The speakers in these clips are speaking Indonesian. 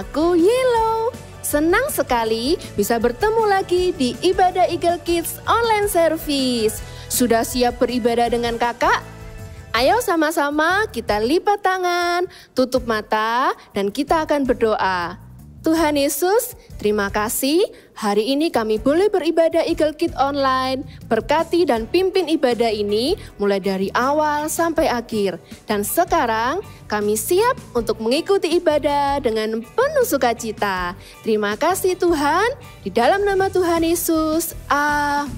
Aku Yellow. Senang sekali bisa bertemu lagi di Ibadah Eagle Kids Online Service. Sudah siap beribadah dengan kakak? Ayo sama-sama kita lipat tangan, tutup mata, dan kita akan berdoa. Tuhan Yesus, terima kasih hari ini kami boleh beribadah Eagle Kids Online. Berkati dan pimpin ibadah ini mulai dari awal sampai akhir. Dan sekarang kami siap untuk mengikuti ibadah dengan penuh sukacita. Terima kasih Tuhan, di dalam nama Tuhan Yesus, amin.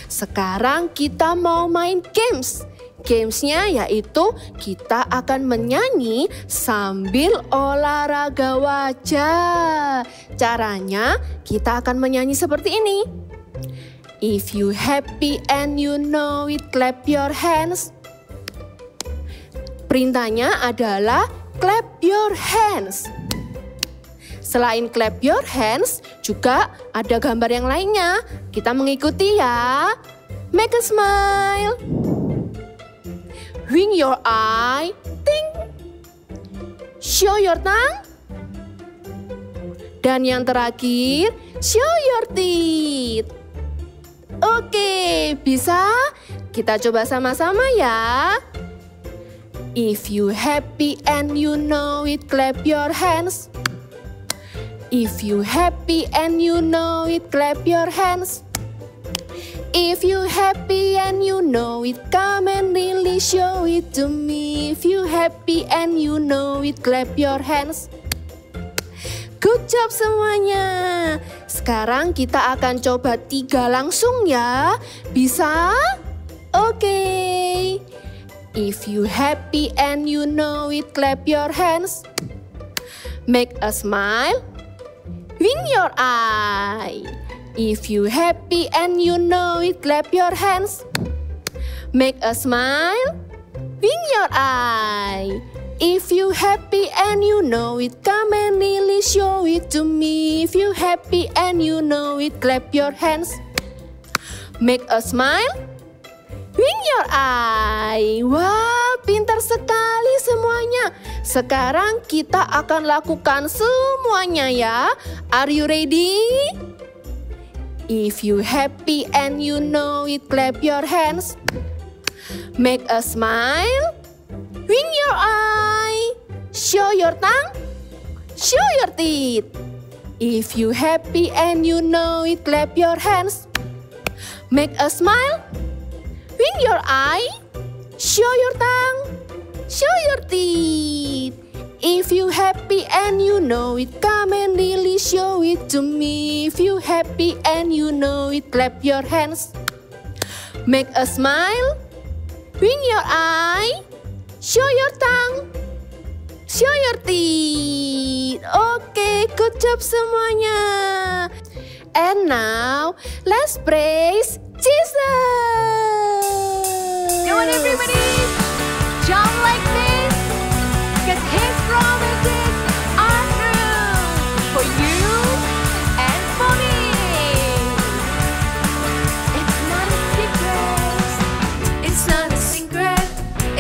Sekarang kita mau main games. Gamesnya yaitu kita akan menyanyi sambil olahraga wajah. Caranya kita akan menyanyi seperti ini. If you happy and you know it, clap your hands. Perintahnya adalah clap your hands. Selain clap your hands, juga ada gambar yang lainnya. Kita mengikuti ya. Make a smile. Wink your eye, ting. Show your tongue. Dan yang terakhir, show your teeth. Oke, bisa? Kita coba sama-sama ya. If you happy and you know it, clap your hands. If you happy and you know it, clap your hands. If you happy and you know it, come and really show it to me. If you happy and you know it, clap your hands. Good job semuanya. Sekarang kita akan coba 3 langsung ya. Bisa? Oke. If you happy and you know it, clap your hands. Make a smile. Wink your eye. If you happy and you know it, clap your hands. Make a smile. Wink your eye. If you happy and you know it, come and really show it to me. If you happy and you know it, clap your hands. Make a smile. Wink your eye. Wah, pintar sekali semuanya. Sekarang kita akan lakukan semuanya ya. Are you ready? If you happy and you know it, clap your hands. Make a smile. Wink your eye. Show your tongue. Show your teeth. If you happy and you know it, clap your hands. Make a smile. Wink your eye. Show your tongue. Show your teeth. If you happy and you know it, come and really show it to me. If you happy and you know it, clap your hands. Make a smile. Wink your eye. Show your tongue. Show your teeth. Oke, good job semuanya. And now, let's praise Jesus. Come on everybody, jump like this, because His promises are true for you and for me. It's not a secret, it's not a secret,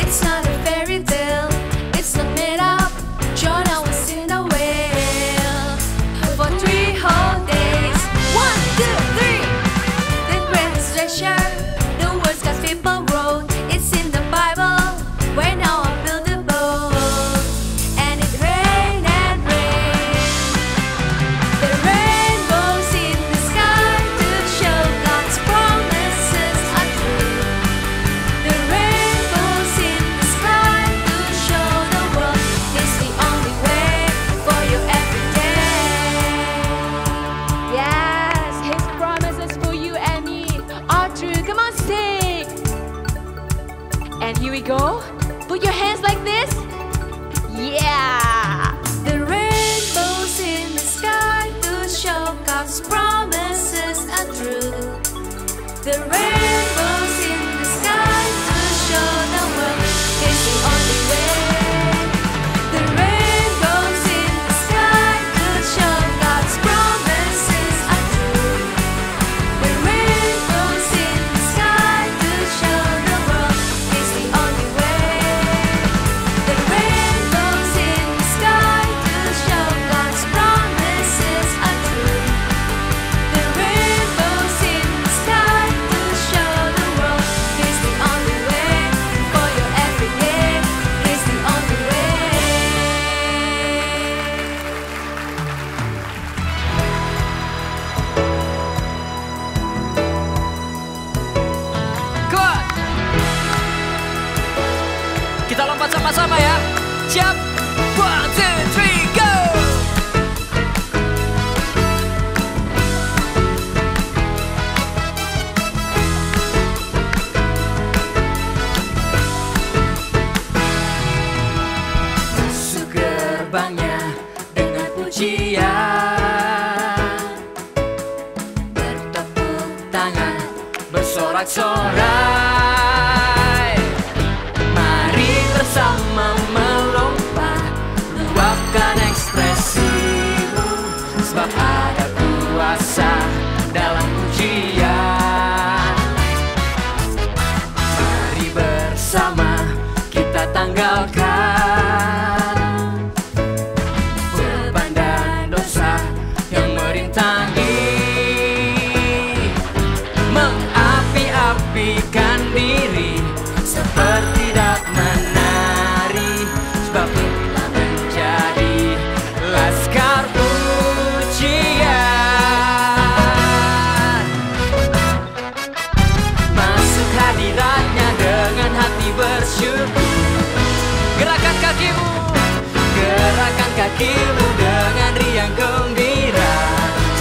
it's not a fairy tale, it's not made up, John was in a whale. For 3 whole days, 1, 2, 3, the greatest treasure, the words God's people wrote, it's in the Bible, where now I build a boat. And it rained and rained. The rainbows in the sky to show God's promises are true. The rainbows in the sky to show the world is the only way for you every day. Yes, His promises for you and me are true. Come on, sing. And here we go. Put your hands like this. Yeah. The rainbows in the sky to show God's promises are true. The rainbows in the sky to show the world is the only way. The rainbows in the sky to show God's promises are true. The rainbows in the sky to show the world is the only way. The rainbows in the sky to sorak-sorai. Mari bersama melompat, luapkan ekspresimu, sebab ada kuasa dalam pujian. Mari bersama kita tanggalkan beban dan dosa yang merintangi, mengapi-apikan diri seperti dak menari, sebab kita menjadi laskar pujian. Masuk hadiratnya dengan hati bersyukur. Gerakan kakimu dengan riang gembira,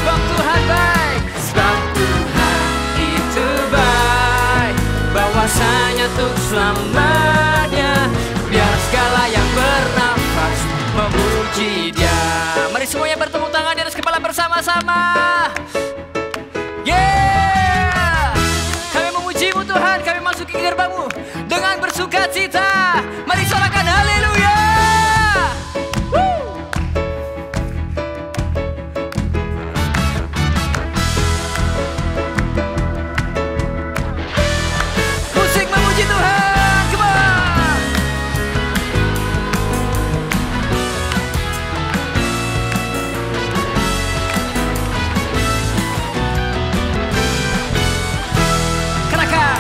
sebab Tuhan baik, sebab Tuhan itu baik, bahwasanya untuk selamanya. Biar segala yang bernafas memuji Dia. Mari semuanya bertepuk tangan di atas kepala bersama-sama. Yeah! Kami memuji-Mu Tuhan, kami masuki gerbang-Mu dengan bersuka cita. Mari sorakan haleluya. Musik memuji Tuhan, come on. Kerahkan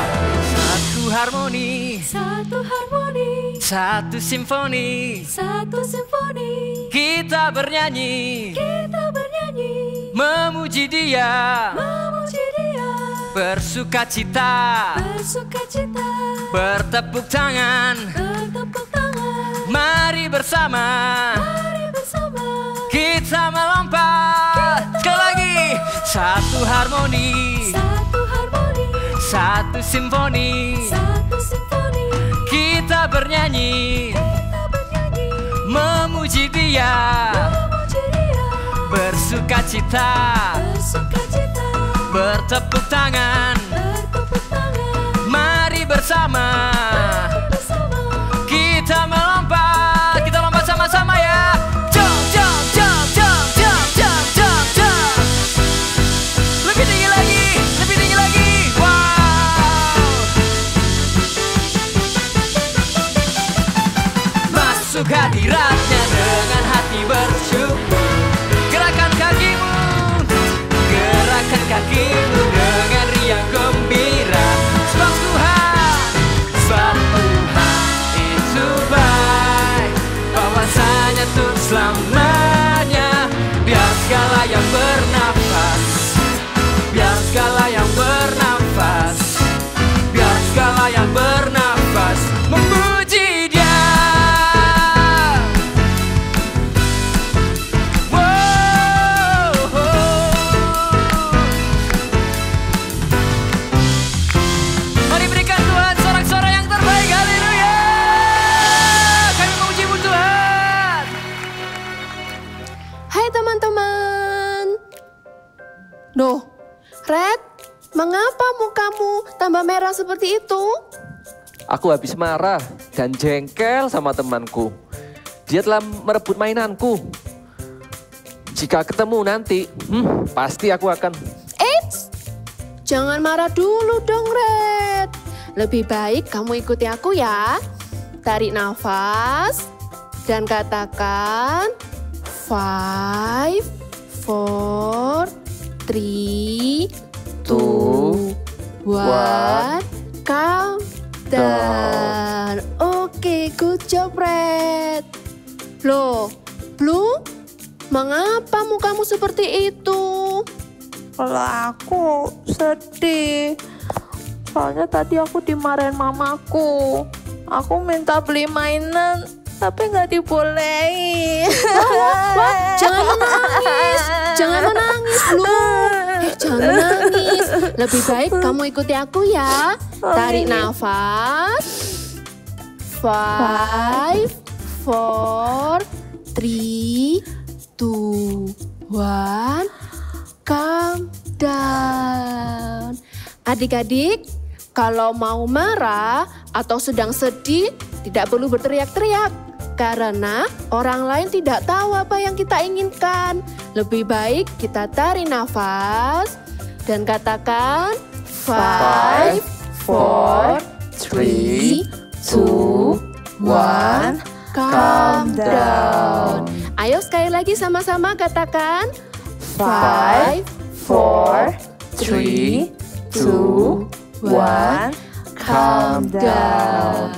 satu harmoni, Satu harmoni, satu simfoni, satu simfoni. kita bernyanyi, Kita bernyanyi, memuji Dia, memuji Dia, bersuka cita, bersuka cita, bertepuk tangan. bertepuk tangan. Mari bersama Mari bersama kita melompat. Sekali lagi, satu harmoni, satu harmoni, satu simfoni, satu simfoni. kita bernyanyi, Kita bernyanyi, memuji Dia, memuji Dia, bersuka cita, bersuka cita, bertepuk tangan. bertepuk tangan. Mari bersama Bersama kita melompat. Kita lompat sama-sama ya. Jump, jump, jump, jump, jump, jump, jump, jump. Lebih tinggi lagi, lebih tinggi lagi. Wow. Masuk hadiratnya dengan hati bersyukur. Gerakan kakimu dengan riang gembira, sebab Tuhan itu baik, bahwasanya untuk selamanya. Biar segala yang bernafas, biar segala yang bernafas, biar segala yang bernafas memuji Dia. Mari berikan Tuhan sorak-sorai yang terbaik. Haleluya. Kami memuji-Mu Tuhan. Hai teman-teman. Loh, Red, mengapa mukamu tambah merah seperti itu? Aku habis marah dan jengkel sama temanku. Dia telah merebut mainanku. Jika ketemu nanti, pasti aku akan... Eits, jangan marah dulu dong, Red. Lebih baik kamu ikuti aku ya. Tarik nafas dan katakan 5, 4, 3, 2, 1, countdown. Oke, good job, Red. Loh, Blue, mengapa mukamu seperti itu? Kalau aku sedih, soalnya tadi aku dimarahin mamaku. Aku minta beli mainan, tapi nggak dibolehin. Wah, jangan menangis, jangan menangis, Blue. Jangan menangis. Lebih baik kamu ikuti aku ya. Tarik nafas. 5, 4, 3, 2, 1, countdown. Adik-adik, Kalau mau marah atau sedang sedih, tidak perlu berteriak-teriak. Karena orang lain tidak tahu apa yang kita inginkan. Lebih baik kita tarik nafas dan katakan 5, 4, 3, 2, 1, calm down. Ayo sekali lagi sama-sama katakan 5, 4, 3, 2, 1, calm down.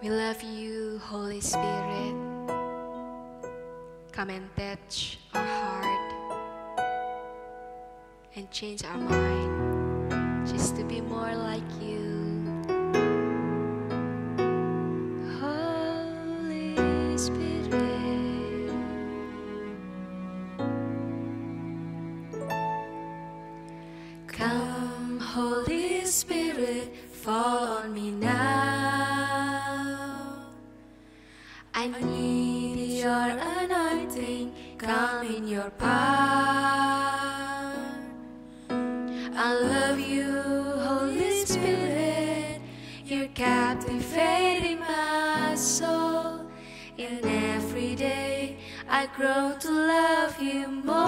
We love you, Holy Spirit. Come and touch our heart and change our mind just to be more like you. Holy Spirit, come, Holy Spirit, fall on me now. I need your anointing, come in your power. I love you, Holy Spirit, you're captivating my soul. And every day I grow to love you more.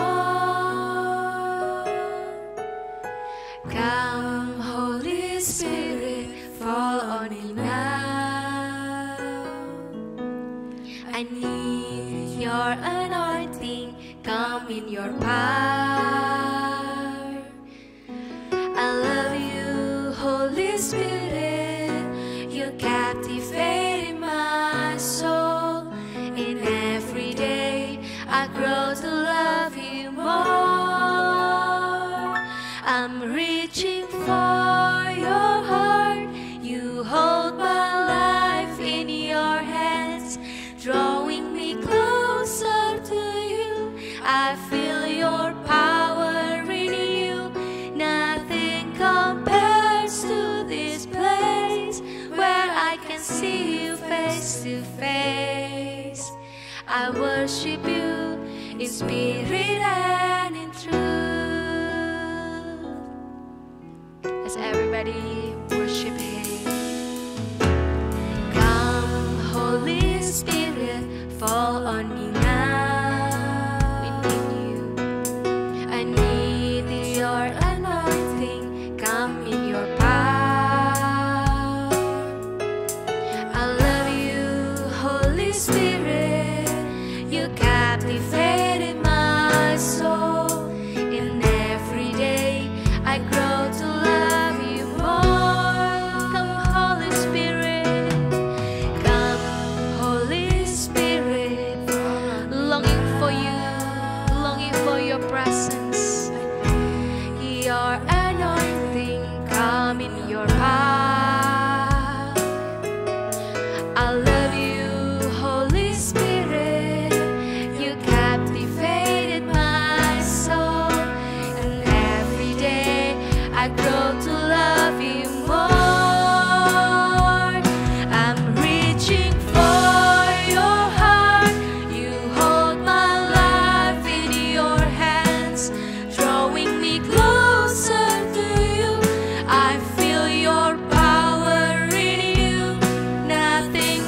Come, Holy Spirit, fall on me now. I need your anointing, come in your power. I love you, Holy Spirit, you captivate my soul. And every day I grow to love you more. I'm reaching for your heart, you hold my life in your hands, drawing me closer to you. I feel your power in you. Nothing compares to this place where I can see you face to face. I worship you in spirit and in truth. Let's everybody worship him. Come, Holy Spirit, fall on me now. We need you. I need your anointing, come in your power. I love you, Holy Spirit, you captivated my soul. And every day I grow to love you more. Come, Holy Spirit, come, Holy Spirit, longing for you, longing for your presence. Your anointing, come in your power. I love you, Holy Spirit, you captivated my soul. And every day I grow to love you more. I'm reaching for your heart, you hold my life in your hands, drawing me closer to you. I feel your power in you. Nothing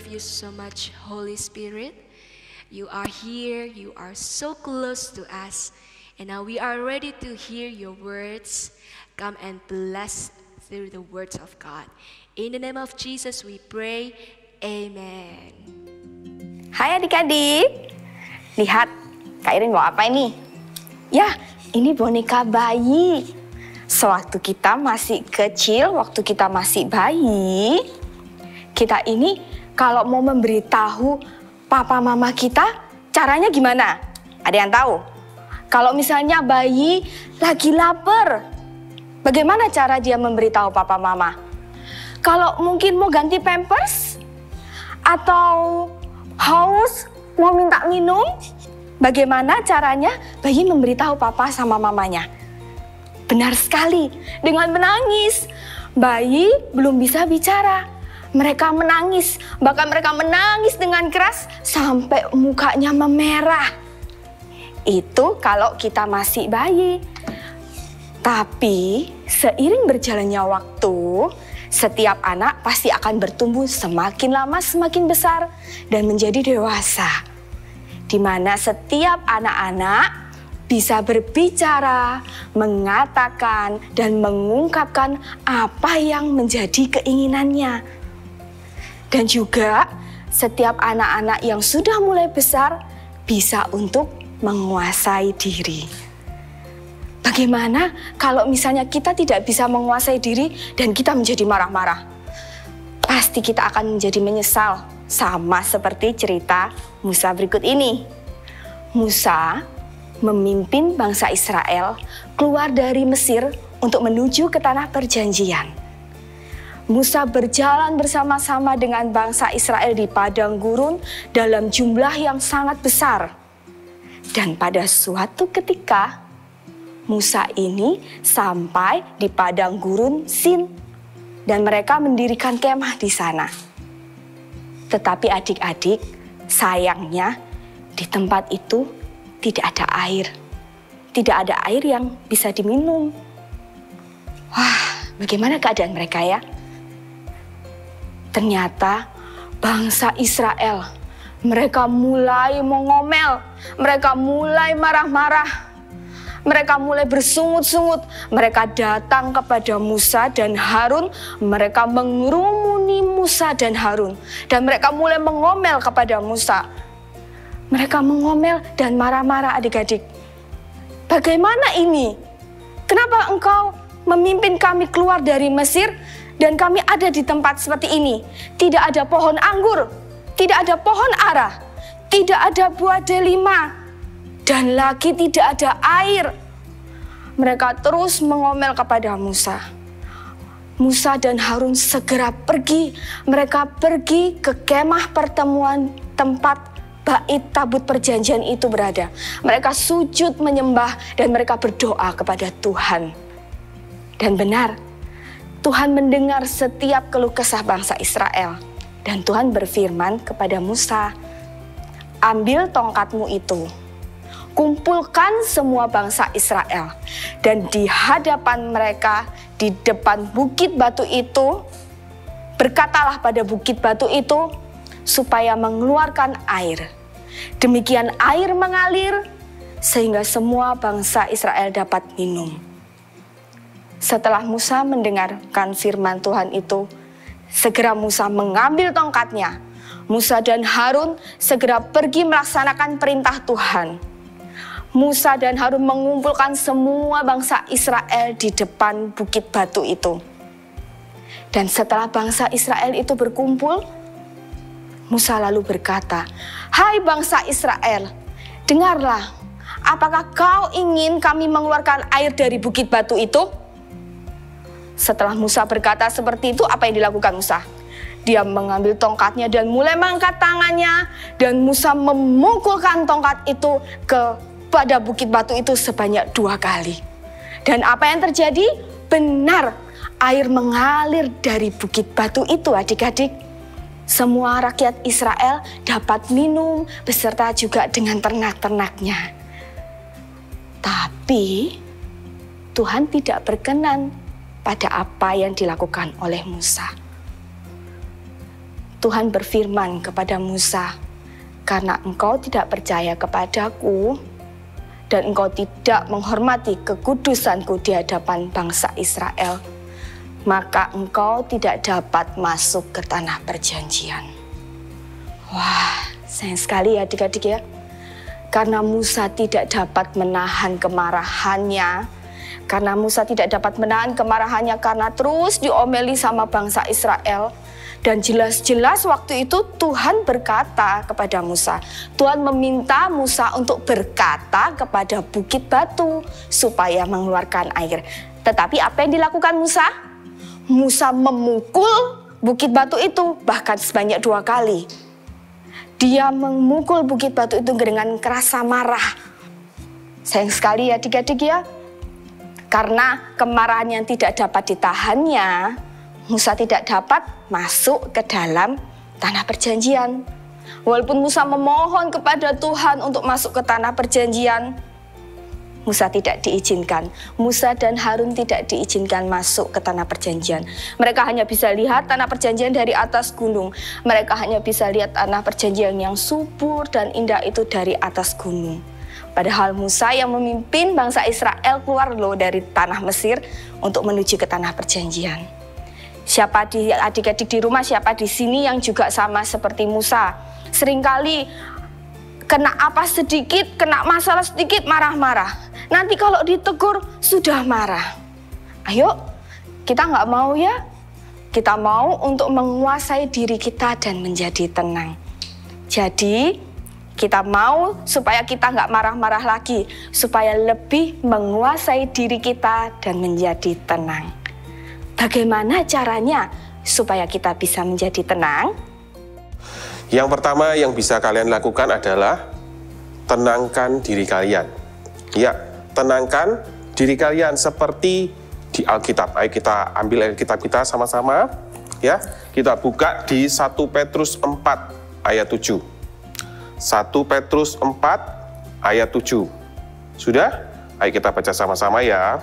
love you so much, Holy Spirit. You are here, you are so close to us. And now we are ready to hear your words. Come and bless through the words of God. In the name of Jesus we pray, amen. Hai adik-adik, lihat Kak Irin bawa apa ini? Ya, ini boneka bayi. Sewaktu kita masih kecil, waktu kita masih bayi, kita ini kalau mau memberitahu papa mama kita, caranya gimana? Ada yang tahu? Kalau misalnya bayi lagi lapar, bagaimana cara dia memberitahu papa mama? Kalau mungkin mau ganti pampers atau haus mau minta minum, bagaimana caranya bayi memberitahu papa sama mamanya? Benar sekali, dengan menangis. Bayi belum bisa bicara. Mereka menangis, bahkan mereka menangis dengan keras sampai mukanya memerah. Itu kalau kita masih bayi. Tapi seiring berjalannya waktu, setiap anak pasti akan bertumbuh semakin lama semakin besar dan menjadi dewasa. Di mana setiap anak-anak bisa berbicara, mengatakan, dan mengungkapkan apa yang menjadi keinginannya. Dan juga setiap anak-anak yang sudah mulai besar bisa untuk menguasai diri. Bagaimana kalau misalnya kita tidak bisa menguasai diri dan kita menjadi marah-marah? Pasti kita akan menjadi menyesal, sama seperti cerita Musa berikut ini. Musa memimpin bangsa Israel keluar dari Mesir untuk menuju ke tanah perjanjian. Musa berjalan bersama-sama dengan bangsa Israel di padang gurun dalam jumlah yang sangat besar. Dan pada suatu ketika, Musa ini sampai di padang gurun Sin dan mereka mendirikan kemah di sana. Tetapi adik-adik, sayangnya di tempat itu tidak ada air. Tidak ada air yang bisa diminum. Wah, bagaimana keadaan mereka ya? Ternyata bangsa Israel, mereka mulai mengomel, mereka mulai marah-marah, mereka mulai bersungut-sungut. Mereka datang kepada Musa dan Harun, mereka mengerumuni Musa dan Harun, dan mereka mulai mengomel kepada Musa. Mereka mengomel dan marah-marah adik-adik. Bagaimana ini? Kenapa engkau memimpin kami keluar dari Mesir dan kami ada di tempat seperti ini? Tidak ada pohon anggur, tidak ada pohon ara, tidak ada buah delima, dan lagi tidak ada air. Mereka terus mengomel kepada Musa. Musa dan Harun segera pergi. Mereka pergi ke kemah pertemuan tempat bait tabut perjanjian itu berada. Mereka sujud menyembah dan mereka berdoa kepada Tuhan. Dan benar, Tuhan mendengar setiap keluh kesah bangsa Israel. Dan Tuhan berfirman kepada Musa, ambil tongkatmu itu, kumpulkan semua bangsa Israel, dan di hadapan mereka, di depan bukit batu itu, berkatalah pada bukit batu itu, supaya mengeluarkan air. Demikian air mengalir, sehingga semua bangsa Israel dapat minum. Setelah Musa mendengarkan firman Tuhan itu, segera Musa mengambil tongkatnya. Musa dan Harun segera pergi melaksanakan perintah Tuhan. Musa dan Harun mengumpulkan semua bangsa Israel di depan bukit batu itu. Dan setelah bangsa Israel itu berkumpul, Musa lalu berkata, hai bangsa Israel, dengarlah, apakah kau ingin kami mengeluarkan air dari bukit batu itu? Setelah Musa berkata seperti itu, apa yang dilakukan Musa? Dia mengambil tongkatnya dan mulai mengangkat tangannya, dan Musa memukulkan tongkat itu pada bukit batu itu sebanyak 2 kali. Dan apa yang terjadi? Benar, air mengalir dari bukit batu itu adik-adik. Semua rakyat Israel dapat minum beserta juga dengan ternak-ternaknya. Tapi Tuhan tidak berkenan pada apa yang dilakukan oleh Musa. Tuhan berfirman kepada Musa, "Karena engkau tidak percaya kepadaku dan engkau tidak menghormati kekudusanku di hadapan bangsa Israel, maka engkau tidak dapat masuk ke tanah perjanjian." Wah, sayang sekali ya adik-adik ya. Karena Musa tidak dapat menahan kemarahannya, karena terus diomeli sama bangsa Israel. Dan jelas-jelas waktu itu Tuhan berkata kepada Musa, Tuhan meminta Musa untuk berkata kepada bukit batu supaya mengeluarkan air. Tetapi apa yang dilakukan Musa? Musa memukul bukit batu itu bahkan sebanyak 2 kali. Dia memukul bukit batu itu dengan rasa marah. Sayang sekali ya adik-adik ya. Karena kemarahan yang tidak dapat ditahannya, Musa tidak dapat masuk ke dalam tanah perjanjian. Walaupun Musa memohon kepada Tuhan untuk masuk ke tanah perjanjian, Musa tidak diizinkan. Musa dan Harun tidak diizinkan masuk ke tanah perjanjian. Mereka hanya bisa lihat tanah perjanjian dari atas gunung. Mereka hanya bisa lihat tanah perjanjian yang subur dan indah itu dari atas gunung. Padahal Musa yang memimpin bangsa Israel keluar loh dari tanah Mesir untuk menuju ke tanah perjanjian. Siapa di adik-adik di rumah, siapa di sini yang juga sama seperti Musa? Seringkali kena apa sedikit, kena masalah sedikit marah-marah. Nanti kalau ditegur sudah marah. Ayo, kita nggak mau ya? Kita mau untuk menguasai diri kita dan menjadi tenang. Jadi kita mau supaya kita nggak marah-marah lagi, supaya lebih menguasai diri kita dan menjadi tenang. Bagaimana caranya supaya kita bisa menjadi tenang? Yang pertama yang bisa kalian lakukan adalah tenangkan diri kalian. Ya, tenangkan diri kalian seperti di Alkitab. Ayo kita ambil Alkitab kita sama-sama. Ya, kita buka di 1 Petrus 4 ayat 7. 1 Petrus 4 ayat 7. Sudah? Ayo kita baca sama-sama ya.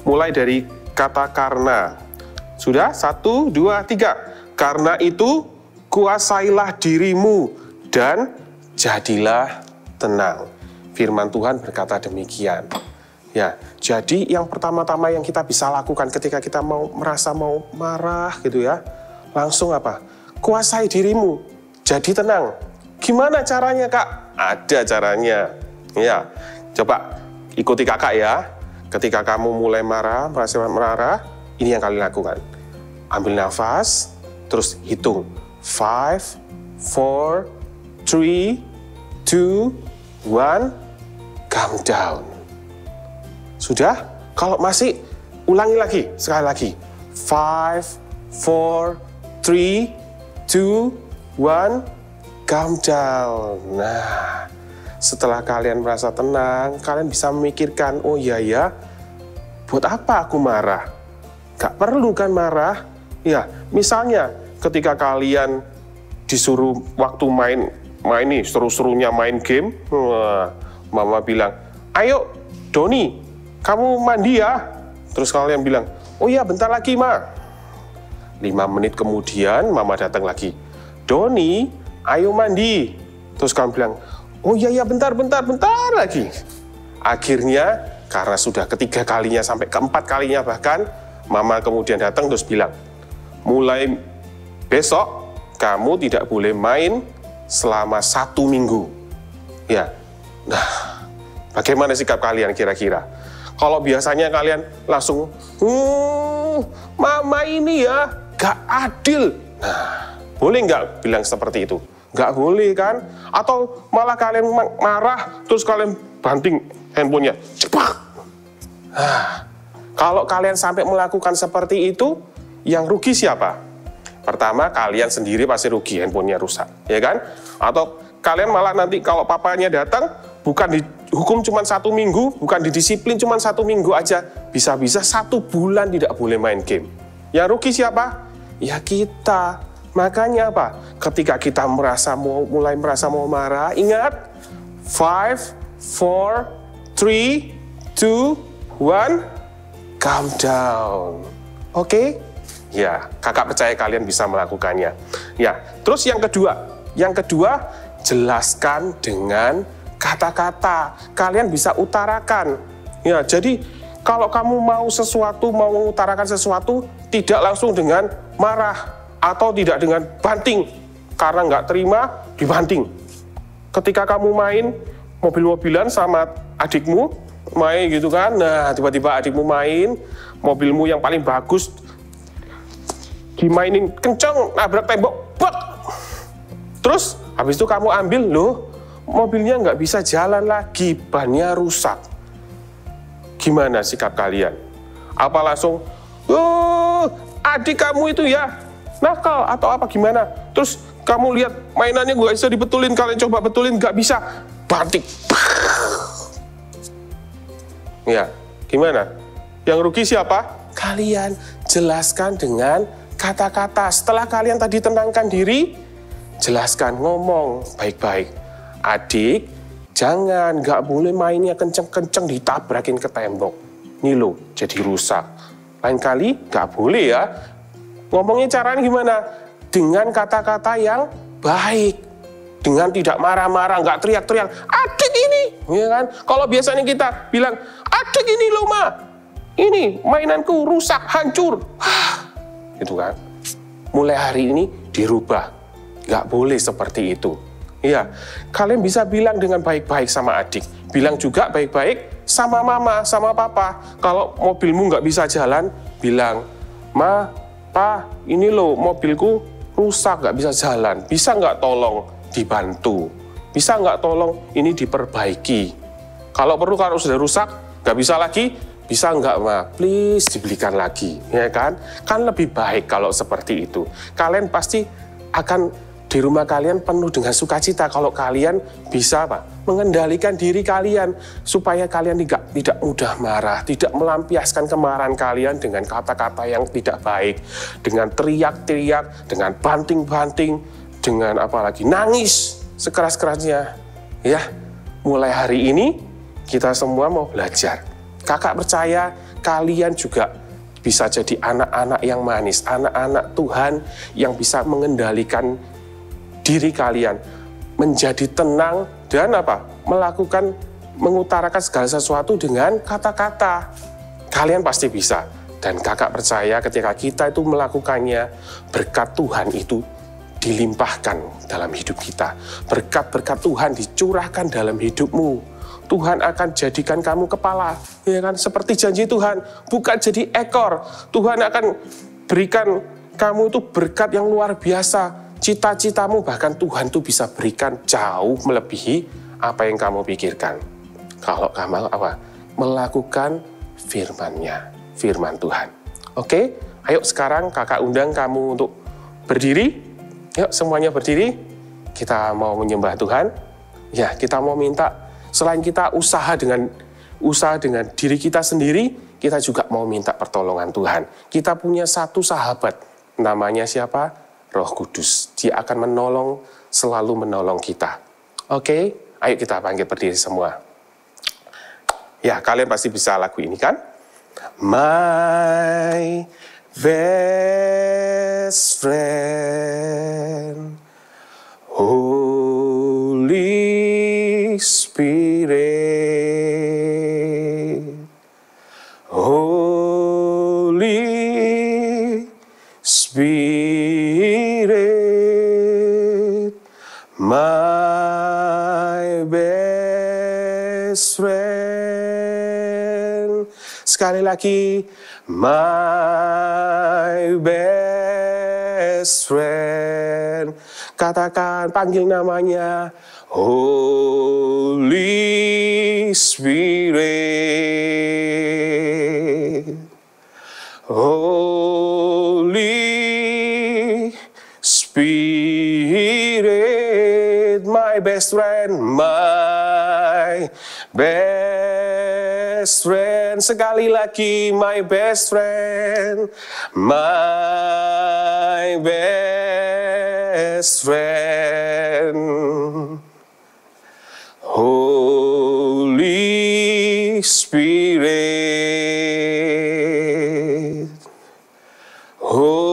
Mulai dari kata karena. Sudah? 1, 2, 3. Karena itu kuasailah dirimu dan jadilah tenang. Firman Tuhan berkata demikian. Ya, jadi yang pertama-tama yang kita bisa lakukan ketika kita merasa mau marah gitu ya. Langsung apa? Kuasai dirimu. Jadi tenang. Gimana caranya, Kak? Ada caranya. Ya. Coba ikuti Kakak ya. Ketika kamu mulai merasa marah, ini yang kalian lakukan. Ambil nafas, terus hitung. 5, 4, 3, 2, 1, calm down. Sudah? Kalau masih, ulangi lagi, sekali lagi. 5, 4, 3, 2, 1, calm down. Nah, setelah kalian merasa tenang, kalian bisa memikirkan, oh iya ya, buat apa aku marah? Gak perlu kan marah? Ya, misalnya ketika kalian disuruh waktu main nih, seru-serunya main game, mama bilang, ayo Doni, kamu mandi ya? Terus kalian bilang, oh iya bentar lagi ma. 5 menit kemudian mama datang lagi, Doni, ayo mandi. Terus kamu bilang, oh iya bentar lagi. Akhirnya karena sudah ketiga kalinya sampai keempat kalinya bahkan, mama kemudian datang terus bilang, mulai besok kamu tidak boleh main selama 1 minggu. Ya, nah bagaimana sikap kalian kira-kira? Kalau biasanya kalian langsung, mama ini ya gak adil. Nah, boleh nggak bilang seperti itu? Nggak boleh kan? Atau malah kalian marah, terus kalian banting handphonenya. Cepak! Nah, kalau kalian sampai melakukan seperti itu, yang rugi siapa? Pertama, kalian sendiri pasti rugi, handphonenya rusak, ya kan? Atau kalian malah nanti kalau papanya datang, bukan dihukum cuma 1 minggu, bukan didisiplin cuma 1 minggu aja, bisa-bisa 1 bulan tidak boleh main game. Yang rugi siapa? Ya kita. Makanya apa? Ketika kita mulai merasa mau marah, ingat 5, 4, 3, 2, 1, calm down. Oke? Ya, kakak percaya kalian bisa melakukannya. Ya, terus yang kedua, jelaskan dengan kata-kata. Kalian bisa utarakan. Ya, jadi kalau kamu mau mengutarakan sesuatu, tidak langsung dengan marah atau tidak dengan banting. Karena nggak terima, dibanting. Ketika kamu main mobil-mobilan sama adikmu, main gitu kan, nah tiba-tiba adikmu main, mobilmu yang paling bagus, dimainin kenceng, nabrak tembok, bak! Terus habis itu kamu ambil, loh mobilnya nggak bisa jalan lagi, bannya rusak. Gimana sikap kalian? Apa langsung, oh adik kamu itu ya nakal atau apa gimana? Terus kamu lihat mainannya nggak bisa dibetulin, kalian coba betulin nggak bisa, banting. Ya, gimana? Yang rugi siapa? Kalian. Jelaskan dengan kata-kata. Setelah kalian tadi tenangkan diri, jelaskan, ngomong baik-baik. Adik, jangan, nggak boleh mainnya kenceng-kenceng ditabrakin ke tembok. Nih loh, jadi rusak. Lain kali nggak boleh ya. Ngomongnya caranya gimana? Dengan kata-kata yang baik, dengan tidak marah-marah, nggak teriak-teriak, adik ini, ya kan? Kalau biasanya kita bilang, adik ini loh ma, ini mainanku rusak, hancur, gitu kan? Mulai hari ini dirubah, nggak boleh seperti itu. Iya, kalian bisa bilang dengan baik-baik sama adik, bilang juga baik-baik sama mama, sama papa. Kalau mobilmu nggak bisa jalan, bilang, ma, pa, ini loh mobilku rusak, nggak bisa jalan, bisa nggak tolong dibantu, bisa nggak tolong ini diperbaiki. Kalau perlu, kalau sudah rusak, nggak bisa lagi, bisa nggak ma, please dibelikan lagi, ya kan? Kan lebih baik kalau seperti itu. Kalian pasti akan di rumah kalian penuh dengan sukacita kalau kalian bisa mengendalikan diri kalian supaya kalian tidak mudah marah, tidak melampiaskan kemarahan kalian dengan kata-kata yang tidak baik, dengan teriak-teriak, dengan banting-banting, dengan apalagi nangis sekeras-kerasnya. Ya, mulai hari ini kita semua mau belajar. Kakak percaya kalian juga bisa jadi anak-anak yang manis, anak-anak Tuhan yang bisa mengendalikan diri kalian, menjadi tenang dan mengutarakan segala sesuatu dengan kata-kata. Kalian pasti bisa. Dan kakak percaya ketika kita itu melakukannya, berkat Tuhan itu dilimpahkan dalam hidup kita. Berkat-berkat Tuhan dicurahkan dalam hidupmu. Tuhan akan jadikan kamu kepala, ya kan? Seperti janji Tuhan, bukan jadi ekor. Tuhan akan berikan kamu itu berkat yang luar biasa. Cita-citamu bahkan Tuhan tuh bisa berikan jauh melebihi apa yang kamu pikirkan. Kalau kamu melakukan firman-Nya, firman Tuhan. Oke, ayo sekarang kakak undang kamu untuk berdiri. Yuk semuanya berdiri. Kita mau menyembah Tuhan. Ya, kita mau minta selain kita usaha dengan diri kita sendiri, kita juga mau minta pertolongan Tuhan. Kita punya satu sahabat, namanya siapa? Roh Kudus. Dia akan selalu menolong kita. Oke, ayo kita bangkit berdiri semua. Ya, kalian pasti bisa lagu ini kan? My best friend, Holy Spirit, Holy Spirit, my best friend. Sekali lagi, my best friend. Katakan, panggil namanya, Holy Spirit, Holy Spirit, my best friend, my best friend. Sekali lagi, my best friend, my best friend, Holy Spirit, Holy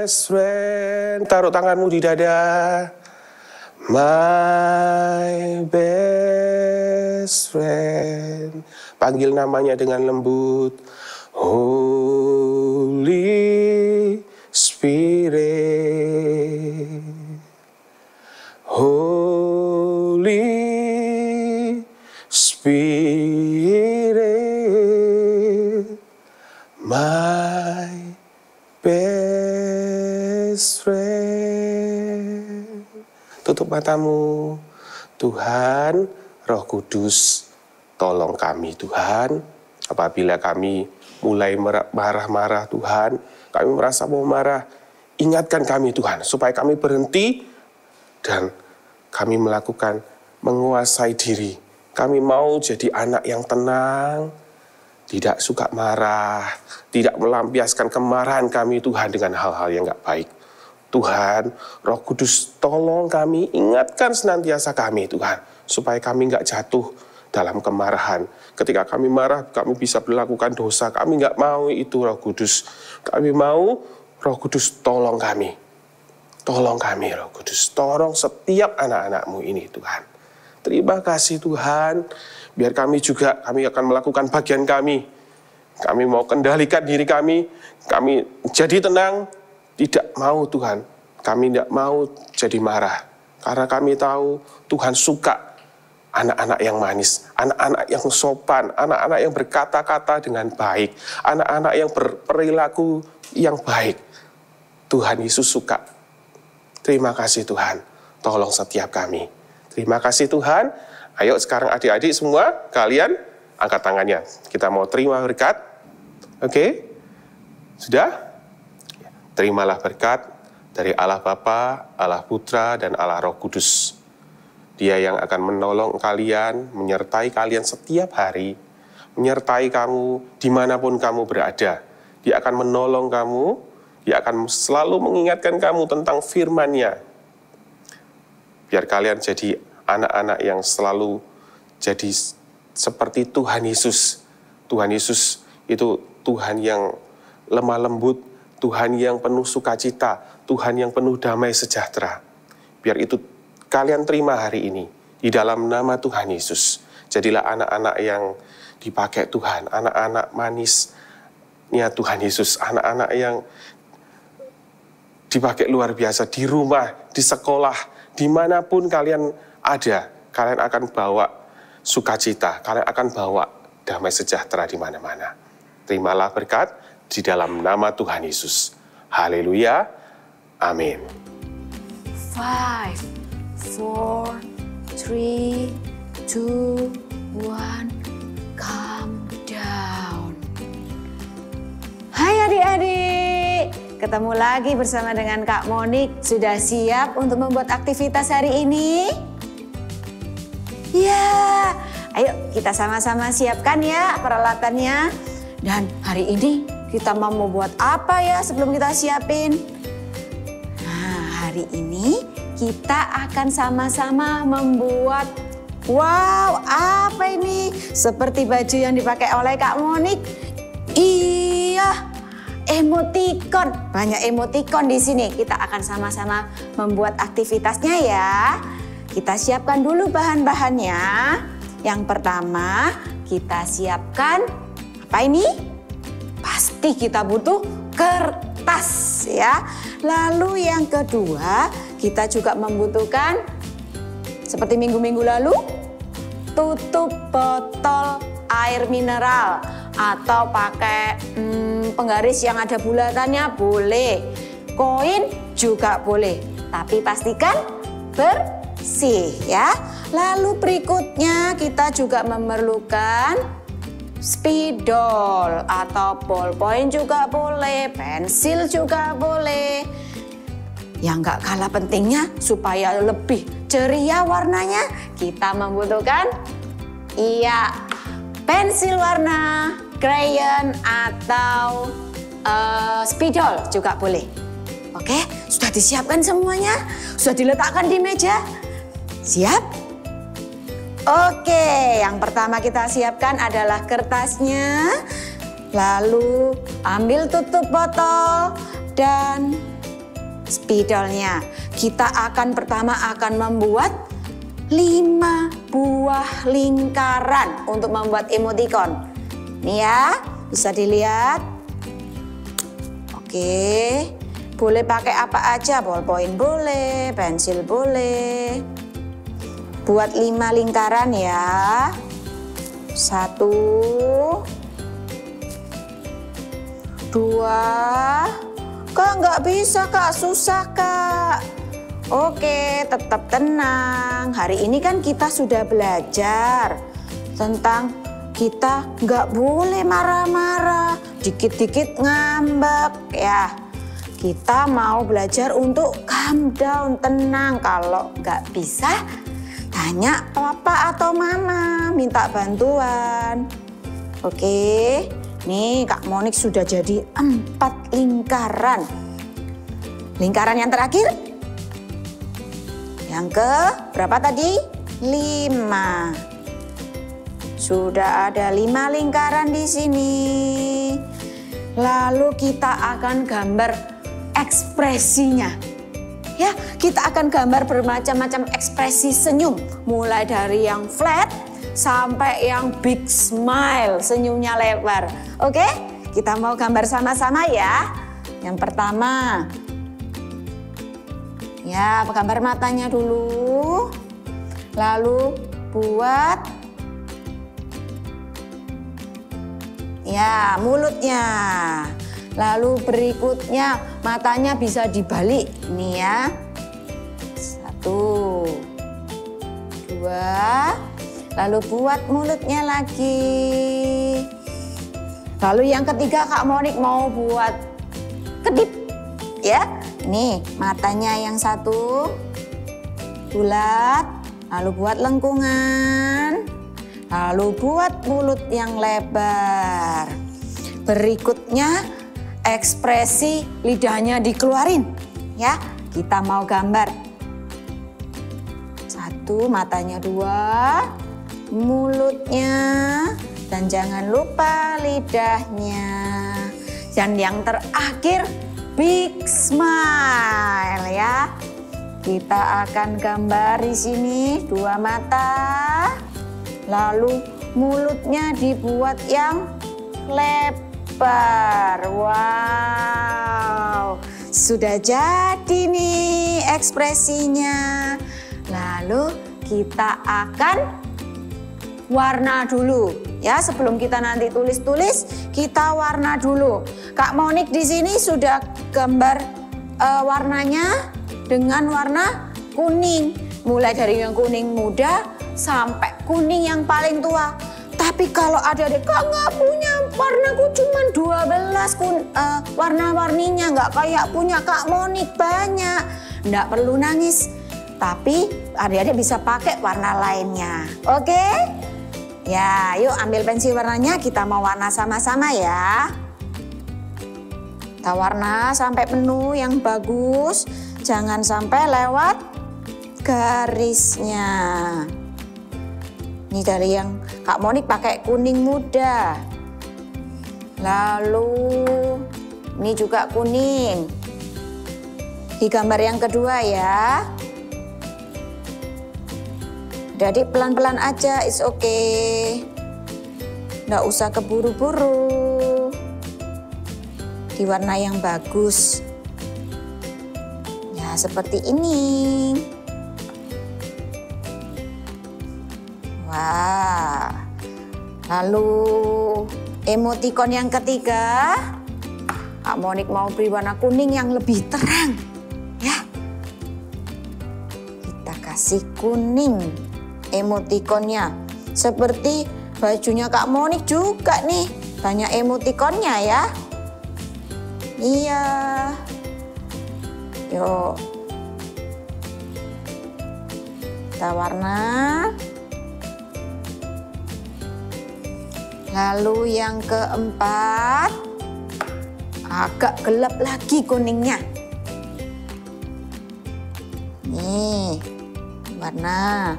best friend. Taruh tanganmu di dada. My best friend. Panggil namanya dengan lembut. Holy Spirit. Holy Spirit. My best friend. Tutup matamu. Tuhan, Roh Kudus, tolong kami Tuhan. Apabila kami mulai marah-marah Tuhan, kami merasa mau marah, ingatkan kami Tuhan, supaya kami berhenti dan kami menguasai diri. Kami mau jadi anak yang tenang, tidak suka marah, tidak melampiaskan kemarahan kami Tuhan dengan hal-hal yang gak baik. Tuhan, Roh Kudus tolong kami, ingatkan senantiasa kami Tuhan, supaya kami gak jatuh dalam kemarahan. Ketika kami marah, kami bisa melakukan dosa. Kami nggak mau itu Roh Kudus. Kami mau Roh Kudus tolong kami. Tolong kami Roh Kudus. Tolong setiap anak-anak-Mu ini Tuhan. Terima kasih Tuhan. Biar kami akan melakukan bagian kami. Kami mau kendalikan diri kami. Kami jadi tenang. Tidak mau Tuhan. Kami tidak mau jadi marah. Karena kami tahu Tuhan suka anak-anak yang manis, anak-anak yang sopan, anak-anak yang berkata-kata dengan baik, anak-anak yang berperilaku yang baik. Tuhan Yesus suka. Terima kasih Tuhan, tolong setiap kami. Terima kasih Tuhan. Ayo sekarang adik-adik semua, kalian angkat tangannya. Kita mau terima berkat. Oke? Sudah? Terimalah berkat dari Allah Bapa, Allah Putra, dan Allah Roh Kudus. Dia yang akan menolong kalian, menyertai kalian setiap hari, menyertai kamu dimanapun kamu berada. Dia akan menolong kamu, dia akan selalu mengingatkan kamu tentang firman-Nya. Biar kalian jadi anak-anak yang selalu jadi seperti Tuhan Yesus. Tuhan Yesus itu Tuhan yang lemah lembut, Tuhan yang penuh sukacita, Tuhan yang penuh damai sejahtera. Biar itu kalian terima hari ini di dalam nama Tuhan Yesus. Jadilah anak-anak yang dipakai Tuhan, anak-anak manisnya Tuhan Yesus, anak-anak yang dipakai luar biasa di rumah, di sekolah, dimanapun kalian ada, kalian akan bawa sukacita, kalian akan bawa damai sejahtera di mana-mana. Terimalah berkat di dalam nama Tuhan Yesus. Haleluya. Amin. 5, 4, 3, 2, 1, calm down. Hai adik-adik, ketemu lagi bersama dengan Kak Monik. Sudah siap untuk membuat aktivitas hari ini? Ya, ayo kita sama-sama siapkan ya peralatannya. Dan hari ini kita mau membuat apa ya sebelum kita siapin? Nah, hari ini kita akan sama-sama membuat, wow, apa ini? Seperti baju yang dipakai oleh Kak Monik. Iya, emoticon. Banyak emoticon di sini. Kita akan sama-sama membuat aktivitasnya ya. Kita siapkan dulu bahan-bahannya. Yang pertama, kita siapkan apa ini? Pasti kita butuh kertas ya. Lalu yang kedua, kita juga membutuhkan seperti minggu-minggu lalu, tutup botol air mineral atau pakai penggaris yang ada bulatannya boleh, koin juga boleh, tapi pastikan bersih ya. Lalu berikutnya kita juga memerlukan spidol atau ballpoint juga boleh, pensil juga boleh. Yang gak kalah pentingnya supaya lebih ceria warnanya, kita membutuhkan pensil warna, crayon atau spidol juga boleh. Oke, sudah disiapkan semuanya? Sudah diletakkan di meja? Siap? Oke, yang pertama kita siapkan adalah kertasnya. Lalu ambil tutup botol dan spidolnya. Kita pertama akan membuat 5 buah lingkaran untuk membuat emoticon. Nih ya, bisa dilihat. Oke, boleh pakai apa aja, ballpoint boleh, pensil boleh. Buat 5 lingkaran ya. 1, 2. Kak nggak bisa Kak, susah Kak. Oke, tetap tenang. Hari ini kan kita sudah belajar tentang kita nggak boleh marah-marah, dikit-dikit ngambek ya. Kita mau belajar untuk calm down, tenang. Kalau nggak bisa, tanya papa atau mama, minta bantuan. Oke, nih Kak Monik sudah jadi 4 lingkaran. Lingkaran yang terakhir? Yang ke berapa tadi? 5. Sudah ada 5 lingkaran di sini. Lalu kita akan gambar ekspresinya. Ya, kita akan gambar bermacam-macam ekspresi senyum. Mulai dari yang flat sampai yang big smile, senyumnya lebar. Oke, kita mau gambar sama-sama ya. Yang pertama, ya, gambar matanya dulu, lalu buat ya mulutnya, lalu berikutnya matanya bisa dibalik, nih ya, 1, 2, lalu buat mulutnya lagi, lalu yang ketiga Kak Monik mau buat kedip, ya. Nih matanya yang satu bulat, lalu buat lengkungan, lalu buat mulut yang lebar. Berikutnya ekspresi lidahnya dikeluarin ya. Kita mau gambar 1, matanya 2, mulutnya, dan jangan lupa lidahnya. Dan yang terakhir big smile ya. Kita akan gambar di sini 2 mata, lalu mulutnya dibuat yang lebar. Wow, sudah jadi nih ekspresinya. Lalu kita akan warna dulu ya. Sebelum kita nanti tulis-tulis, kita warna dulu. Kak Monik di sini sudah gambar warnanya dengan warna kuning. Mulai dari yang kuning muda sampai kuning yang paling tua. Tapi kalau adik-adik Kak nggak punya, warnaku cuma 12 warna-warninya, nggak kayak punya Kak Monik banyak. Nggak perlu nangis. Tapi adik-adik bisa pakai warna lainnya. Oke? Ya, yuk ambil pensil warnanya, kita mau warna sama-sama ya. Kita warna sampai penuh yang bagus, jangan sampai lewat garisnya. Ini dari yang Kak Monik pakai kuning muda. Lalu ini juga kuning. Di gambar yang kedua ya. Jadi pelan-pelan aja, it's okay. Nggak usah keburu-buru. Di warna yang bagus. Ya seperti ini. Wah. Lalu emoticon yang ketiga. Kak Monik mau beri warna kuning yang lebih terang. Ya. Kita kasih kuning emoticonnya. Seperti bajunya Kak Monik juga nih. Banyak emoticonnya ya. Iya. Yuk. Kita warna. Lalu yang keempat, agak gelap lagi kuningnya. Nih, warna.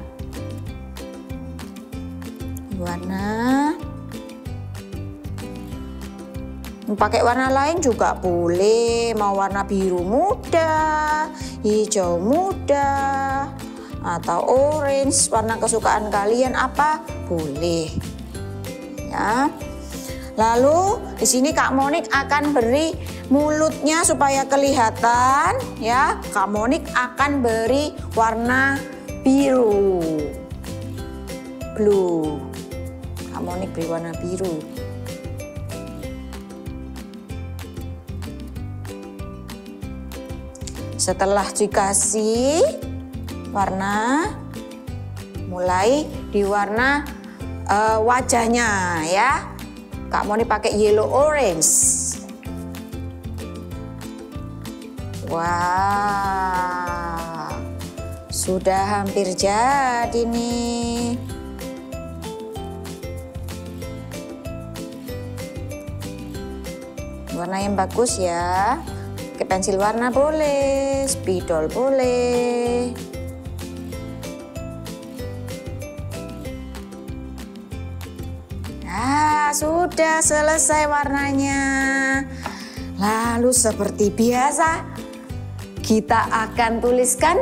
Pakai warna lain juga boleh, mau warna biru muda, hijau muda, atau orange, warna kesukaan kalian apa boleh. Ya. Lalu di sini Kak Monik akan beri mulutnya supaya kelihatan, ya. Kak Monik akan beri warna biru, blue. Kak Monik beri warna biru. Setelah dikasih warna, mulai di warna wajahnya ya. Kak Moni pakai yellow orange. Wah, sudah hampir jadi nih. Warna yang bagus ya. Pakai pensil warna boleh, spidol boleh. Nah, sudah selesai warnanya. Lalu seperti biasa, kita akan tuliskan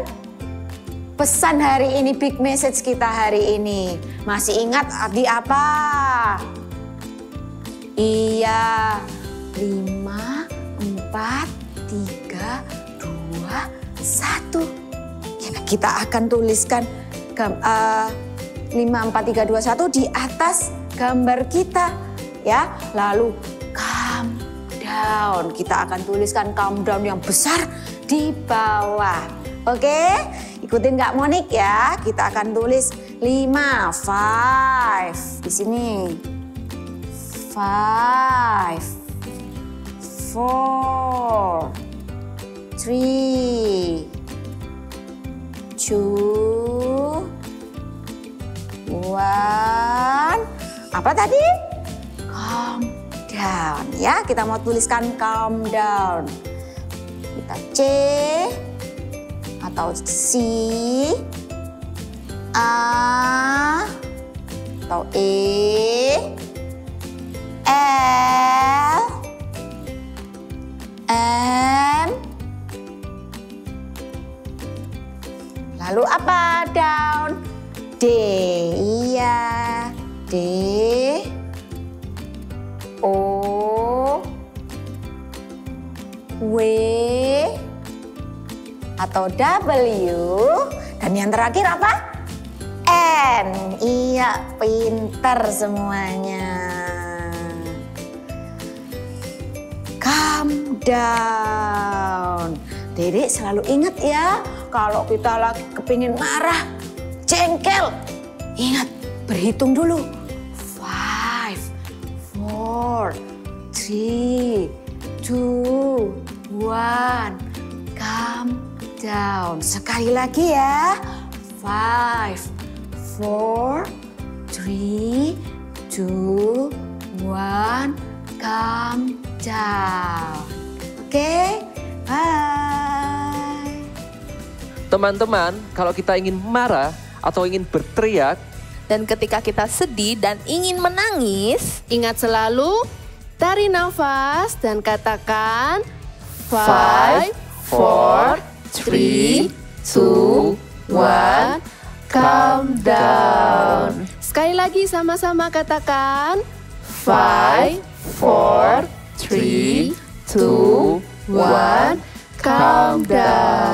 pesan hari ini, big message kita hari ini. Masih ingat arti apa? Iya, 5, 4, 3, 2, 1. Ya, kita akan tuliskan 5, 4, 3, 2, 1 di atas gambar kita. Ya, lalu calm down. Kita akan tuliskan calm down yang besar di bawah. Oke, ikutin Kak Monik ya. Kita akan tulis 5, 5 di sini. 5, 4, 3, 2, 1. Apa tadi? Calm down ya. Kita mau tuliskan calm down. Kita C atau C, A atau E, L, M. Lalu apa? Down. D. Iya. D. O. W. Atau W. Dan yang terakhir apa? N. Iya, pintar semuanya. Calm down. Dedek selalu ingat ya, kalau kita lagi kepingin marah, jengkel, ingat berhitung dulu. 5, 4, 3, 2, 1. Calm down. Sekali lagi ya. 5, 4, 3, 2, 1. Calm down. Oke, bye. Teman-teman, kalau kita ingin marah atau ingin berteriak, Dan ketika kita sedih dan ingin menangis, ingat selalu tarik nafas dan katakan 5, 4, 3, 2, 1, calm down. Sekali lagi sama-sama katakan 5, 4, 3, 2, 1, calm down.